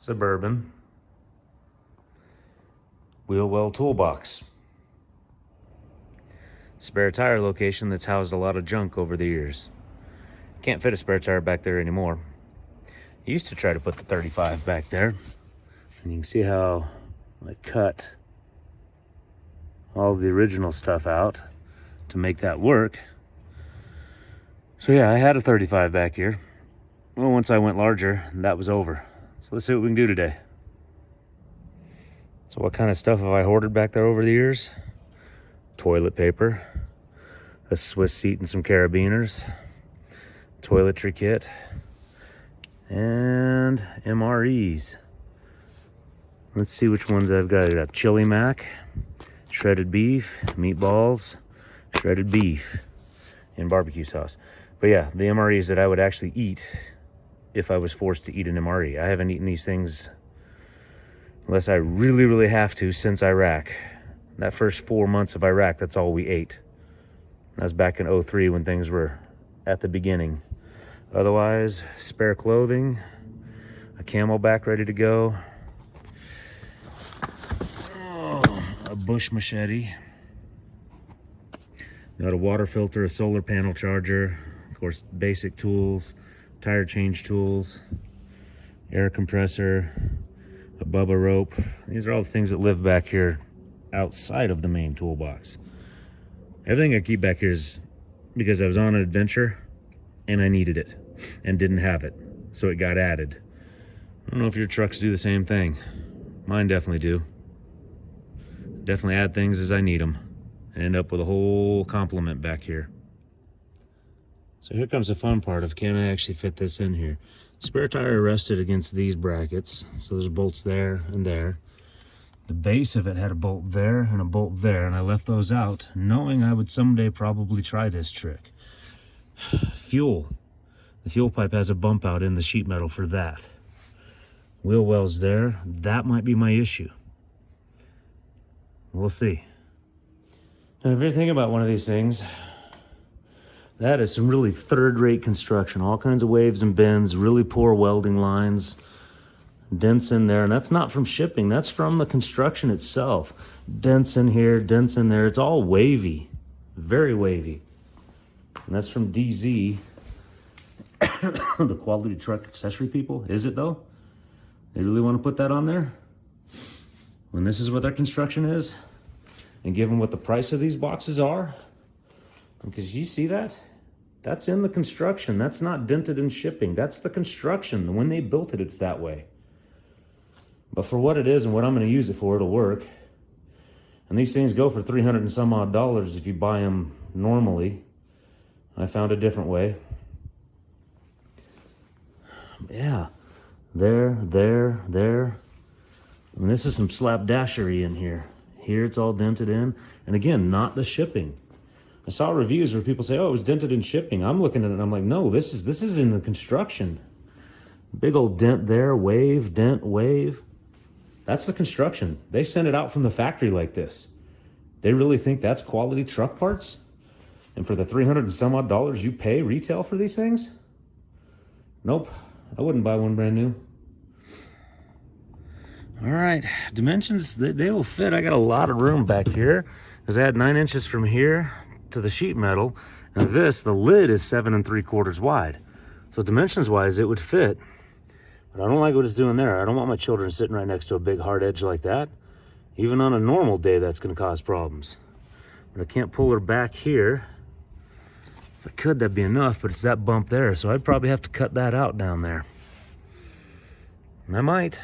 Suburban wheel well toolbox. Spare tire location that's housed a lot of junk over the years. Can't fit a spare tire back there anymore. I used to try to put the 35 back there, and you can see how I cut all the original stuff out to make that work. So yeah, I had a 35 back here. Well, once I went larger, that was over. So let's see what we can do today. So what kind of stuff have I hoarded back there over the years? Toilet paper, a Swiss seat and some carabiners, toiletry kit, and MREs. Let's see which ones I've got. I got chili mac, shredded beef, meatballs, shredded beef, and barbecue sauce. But yeah, the MREs that I would actually eat if I was forced to eat an MRE. I haven't eaten these things unless I really, really have to since Iraq. That first 4 months of Iraq, that's all we ate. That was back in 03 when things were at the beginning. Otherwise, spare clothing, a Camelback ready to go, a bush machete, got a water filter, a solar panel charger, of course, basic tools, tire change tools, air compressor, a Bubba rope. These are all the things that live back here outside of the main toolbox. Everything I keep back here is because I was on an adventure and I needed it and didn't have it, so it got added. I don't know if your trucks do the same thing. Mine definitely do. Definitely add things as I need them and end up with a whole complement back here. So here comes the fun part of, can I actually fit this in here? Spare tire rested against these brackets, so there's bolts there and there. The base of it had a bolt there and a bolt there, and I left those out knowing I would someday probably try this trick. Fuel. The fuel pipe has a bump out in the sheet metal for that. Wheel wells there. That might be my issue. We'll see. Now, if you're thinking about one of these things, that is some really third-rate construction. All kinds of waves and bends, really poor welding lines, dents in there. And that's not from shipping. That's from the construction itself. Dents in here, dents in there. It's all wavy. Very wavy. And that's from DZ. The Quality Truck Accessory people. Is it, though? They really want to put that on there? When this is what their construction is? And given what the price of these boxes are? Because you see that? That's in the construction. That's not dented in shipping. That's the construction. When they built it, it's that way. But for what it is and what I'm going to use it for, it'll work. And these things go for $300 and some odd if you buy them normally. I found a different way. Yeah. There. And this is some slapdashery in here. Here it's all dented in. And again, not the shipping. I saw reviews where people say, oh, it was dented in shipping. I'm looking at it and I'm like, no, this is in the construction. Big old dent there, wave, dent, wave. That's the construction. They sent it out from the factory like this. They really think that's quality truck parts? And for the $300 and some odd you pay retail for these things? Nope, I wouldn't buy one brand new. All right, dimensions, they will fit. I got a lot of room back here because I had 9 inches from here to the sheet metal, and the lid is 7 3/4 wide. So dimensions wise, it would fit. But I don't like what it's doing there. I don't want my children sitting right next to a big hard edge like that. Even on a normal day, that's going to cause problems. But I can't pull her back here. If I could, that'd be enough, but it's that bump there, so I'd probably have to cut that out down there. And I might.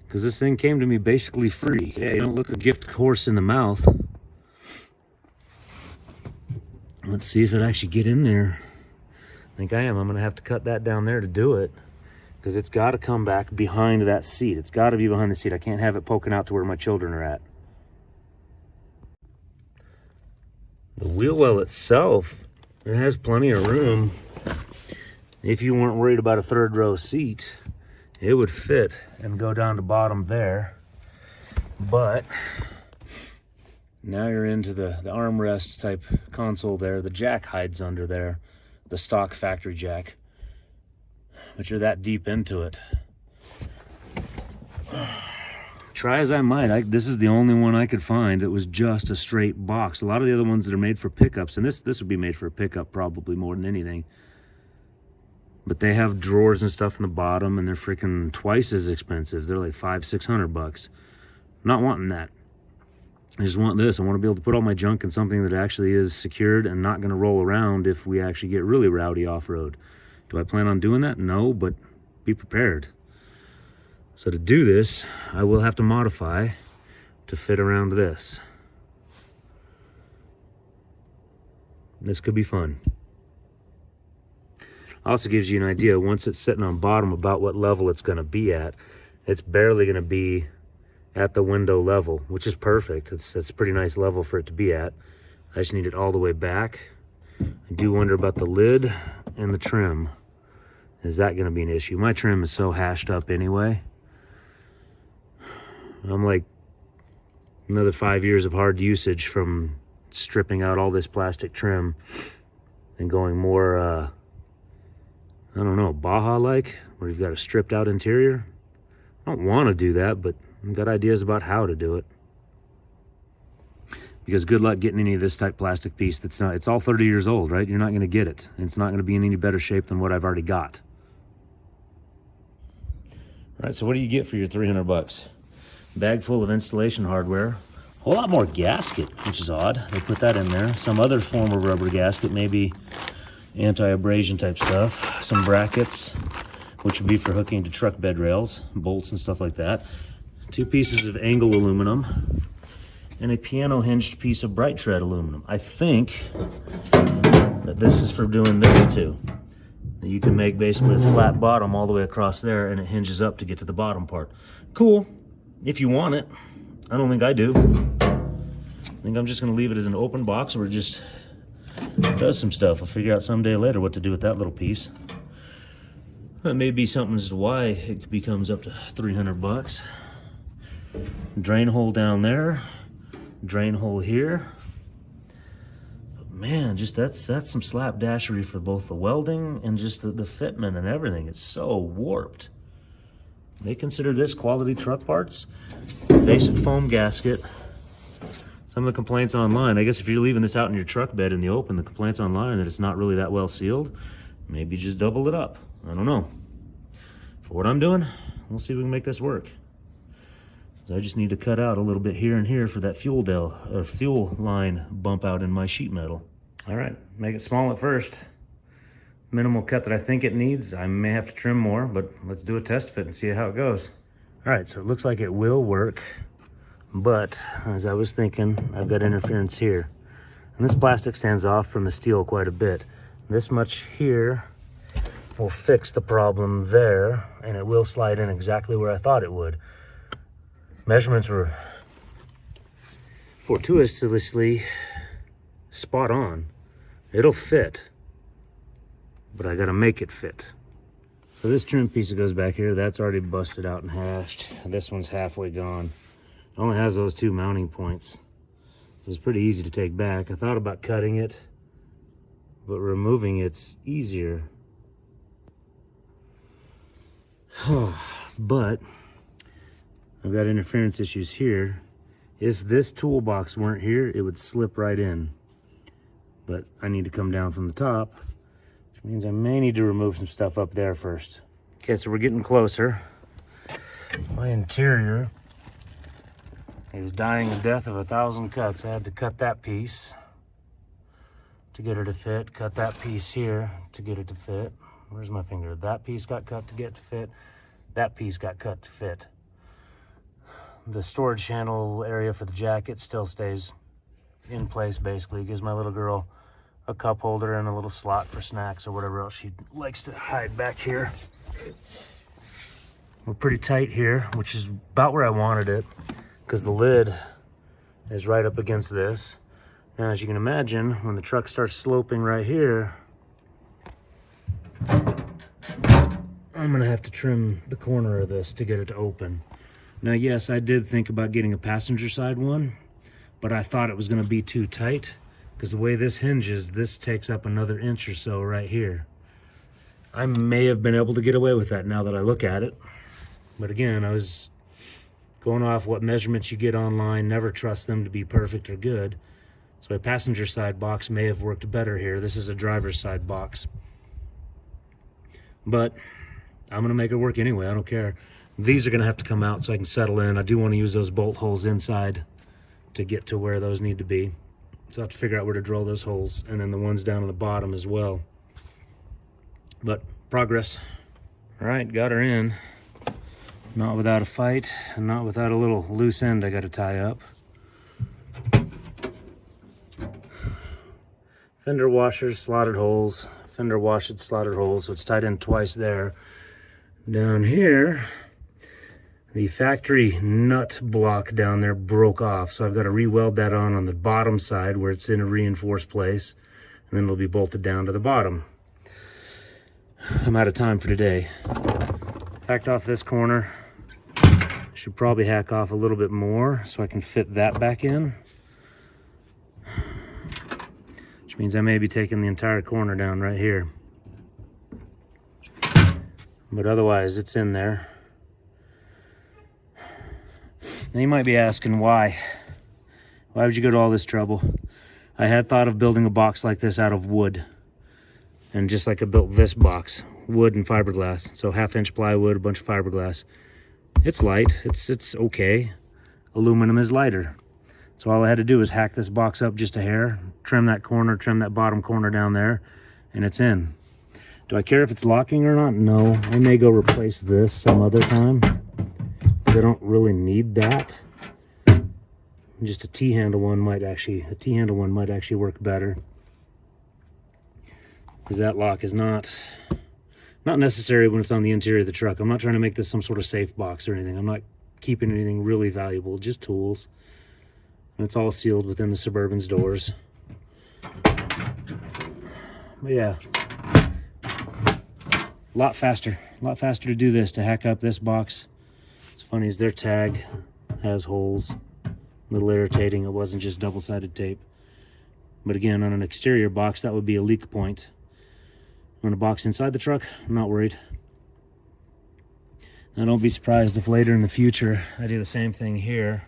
Because this thing came to me basically free. Yeah, you don't look a gift horse in the mouth. Let's see if it actually get in there. I think I am. I'm going to have to cut that down there to do it. Because it's got to come back behind that seat. It's got to be behind the seat. I can't have it poking out to where my children are at. The wheel well itself, it has plenty of room. If you weren't worried about a third row seat, it would fit and go down to bottom there. But now you're into the armrest type console there. The jack hides under there, the stock factory jack. but you're that deep into it. Try as I might, this is the only one I could find that was just a straight box. A lot of the other ones that are made for pickups, and this would be made for a pickup probably more than anything, but they have drawers and stuff in the bottom, and they're freaking twice as expensive. They're like $500-600. Not wanting that. I just want this. I want to be able to put all my junk in something that actually is secured and not going to roll around if we actually get really rowdy off-road. Do I plan on doing that? No, but be prepared. So to do this, I will have to modify to fit around this. This could be fun. Also gives you an idea, once it's sitting on bottom, about what level it's going to be at. It's barely going to be at the window level, which is perfect. It's a pretty nice level for it to be at. I just need it all the way back. I do wonder about the lid and the trim. Is that going to be an issue? My trim is so hashed up anyway. I'm like another 5 years of hard usage from stripping out all this plastic trim and going more, I don't know, Baja-like, where you've got a stripped out interior. I don't want to do that, but I've got ideas about how to do it. Because good luck getting any of this type plastic piece that's not, it's all 30 years old, right? You're not going to get it. It's not going to be in any better shape than what I've already got. All right, so what do you get for your $300? Bag full of installation hardware, a whole lot more gasket, which is odd. They put that in there. Some other form of rubber gasket, maybe anti-abrasion type stuff. Some brackets, which would be for hooking to truck bed rails, bolts and stuff like that. 2 pieces of angle aluminum, and a piano hinged piece of bright tread aluminum. I think that this is for doing this too. You can make basically a flat bottom all the way across there, and it hinges up to get to the bottom part. Cool. If you want it. I don't think I do. I think I'm just going to leave it as an open box where it just does some stuff. I'll figure out someday later what to do with that little piece. That may be something as to why it becomes up to $300. Drain hole down there. Drain hole here. But man, just that's some slapdashery for both the welding and just the fitment and everything. It's so warped. They consider this quality truck parts. Basic foam gasket. Some of the complaints online, I guess if you're leaving this out in your truck bed in the open, the complaints online are that it's not really that well sealed. Maybe just double it up. I don't know. For what I'm doing, we'll see if we can make this work. So I just need to cut out a little bit here and here for that fuel line bump out in my sheet metal. All right, make it small at first. Minimal cut that I think it needs. I may have to trim more, but let's do a test fit and see how it goes. All right, so it looks like it will work, but as I was thinking, I've got interference here. And this plastic stands off from the steel quite a bit. This much here will fix the problem there, and it will slide in exactly where I thought it would. Measurements were fortuitously spot on. It'll fit, but I gotta make it fit. So this trim piece that goes back here, that's already busted out and hashed. This one's halfway gone. It only has those 2 mounting points. So it's pretty easy to take back. I thought about cutting it, but removing it's easier. But I've got interference issues here. If this toolbox weren't here, it would slip right in. But I need to come down from the top, which means I may need to remove some stuff up there first. Okay, so we're getting closer. My interior is dying a death of 1,000 cuts. I had to cut that piece to get it to fit, cut that piece here to get it to fit. Where's my finger? That piece got cut to get to fit. That piece got cut to fit. The storage channel area for the jacket still stays in place basically. It gives my little girl a cup holder and a little slot for snacks or whatever else she likes to hide back here. We're pretty tight here, which is about where I wanted it, because the lid is right up against this. Now, as you can imagine, when the truck starts sloping right here, I'm gonna have to trim the corner of this to get it to open. Now, yes, I did think about getting a passenger side one, but I thought it was gonna be too tight, because the way this hinges, this takes up another inch or so right here. I may have been able to get away with that now that I look at it. But again, I was going off what measurements you get online. Never trust them to be perfect or good. So a passenger side box may have worked better here. This is a driver's side box. But I'm gonna make it work anyway, I don't care. These are gonna have to come out so I can settle in. I do wanna use those bolt holes inside to get to where those need to be. So I have to figure out where to drill those holes, and then the ones down on the bottom as well. But progress. All right, got her in. Not without a fight, and not without a little loose end I gotta tie up. Fender washers, slotted holes. Fender washed, slotted holes, so it's tied in twice there. Down here, the factory nut block down there broke off, so I've got to re-weld that on the bottom side where it's in a reinforced place, and then it'll be bolted down to the bottom. I'm out of time for today. Hacked off this corner. Should probably hack off a little bit more so I can fit that back in. Which means I may be taking the entire corner down right here. But otherwise, it's in there. Now you might be asking why. Why would you go to all this trouble? I had thought of building a box like this out of wood. And just like I built this box, wood and fiberglass. So 1/2-inch plywood, a bunch of fiberglass. It's light, it's okay. Aluminum is lighter. So all I had to do was hack this box up just a hair, trim that corner, trim that bottom corner down there, and it's in. Do I care if it's locking or not? No. I may go replace this some other time. I don't really need that. Just a T-handle one might actually work better. Because that lock is not necessary when it's on the interior of the truck. I'm not trying to make this some sort of safe box or anything. I'm not keeping anything really valuable, just tools. And it's all sealed within the Suburban's doors. But yeah, a lot faster to do this, to hack up this box. It's funny is their tag has holes. A little irritating, it wasn't just double-sided tape. But again, on an exterior box, that would be a leak point. On a box inside the truck, I'm not worried. Now don't be surprised if later in the future I do the same thing here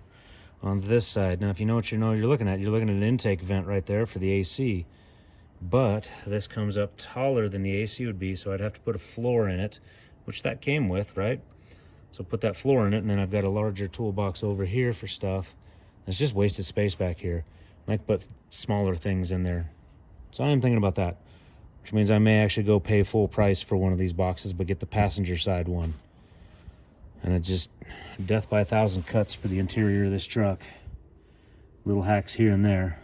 on this side. Now if you know what you're looking at an intake vent right there for the AC. But this comes up taller than the AC would be, so I'd have to put a floor in it, which that came with, right? So put that floor in it, and then I've got a larger toolbox over here for stuff. It's just wasted space back here. I can put smaller things in there. So I'm thinking about that, which means I may actually go pay full price for one of these boxes, but get the passenger side one. And it's just death by 1,000 cuts for the interior of this truck. Little hacks here and there.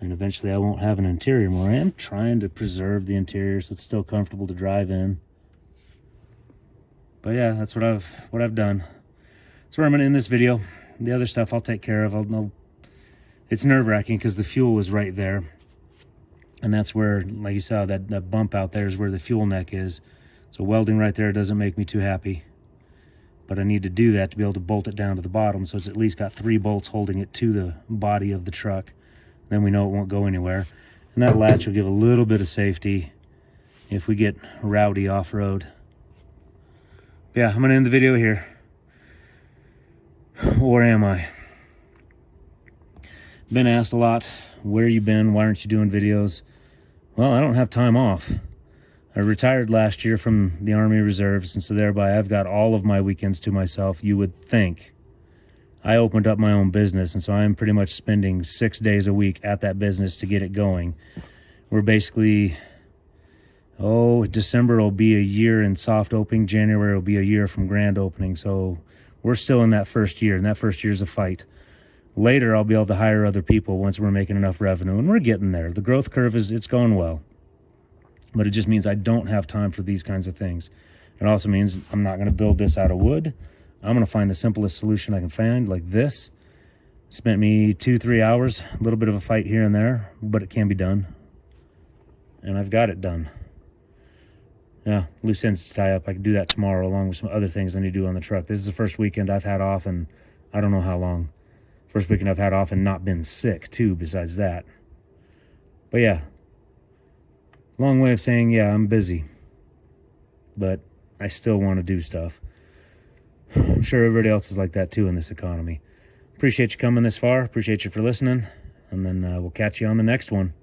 And eventually I won't have an interior more. I am trying to preserve the interior so it's still comfortable to drive in. But yeah, that's what I've done. That's where I'm gonna end this video. The other stuff I'll take care of. It's nerve-wracking because the fuel is right there. And that's where, like you saw, that bump out there is where the fuel neck is. So welding right there doesn't make me too happy. But I need to do that to be able to bolt it down to the bottom, so it's at least got 3 bolts holding it to the body of the truck. Then we know it won't go anywhere. And that latch will give a little bit of safety if we get rowdy off-road. Yeah, I'm gonna end the video here. Or am I? Been asked a lot, where you been? Why aren't you doing videos? Well, I don't have time off. I retired last year from the Army Reserves, and so thereby I've got all of my weekends to myself, you would think. I opened up my own business, and so I'm pretty much spending 6 days a week at that business to get it going. We're basically, December will be a year in soft opening. January will be a year from grand opening. So we're still in that first year, and that first year is a fight. Later, I'll be able to hire other people once we're making enough revenue, and we're getting there. The growth curve it's going well. But it just means I don't have time for these kinds of things. It also means I'm not going to build this out of wood. I'm going to find the simplest solution I can find, like this. Spent me 2-3 hours, a little bit of a fight here and there, but it can be done. And I've got it done. Yeah, loose ends to tie up. I can do that tomorrow along with some other things I need to do on the truck. This is the first weekend I've had off in I don't know how long. First weekend I've had off and not been sick too, besides that. But yeah, long way of saying, yeah, I'm busy. but I still want to do stuff. I'm sure everybody else is like that too in this economy. Appreciate you coming this far. Appreciate you for listening. And then we'll catch you on the next one.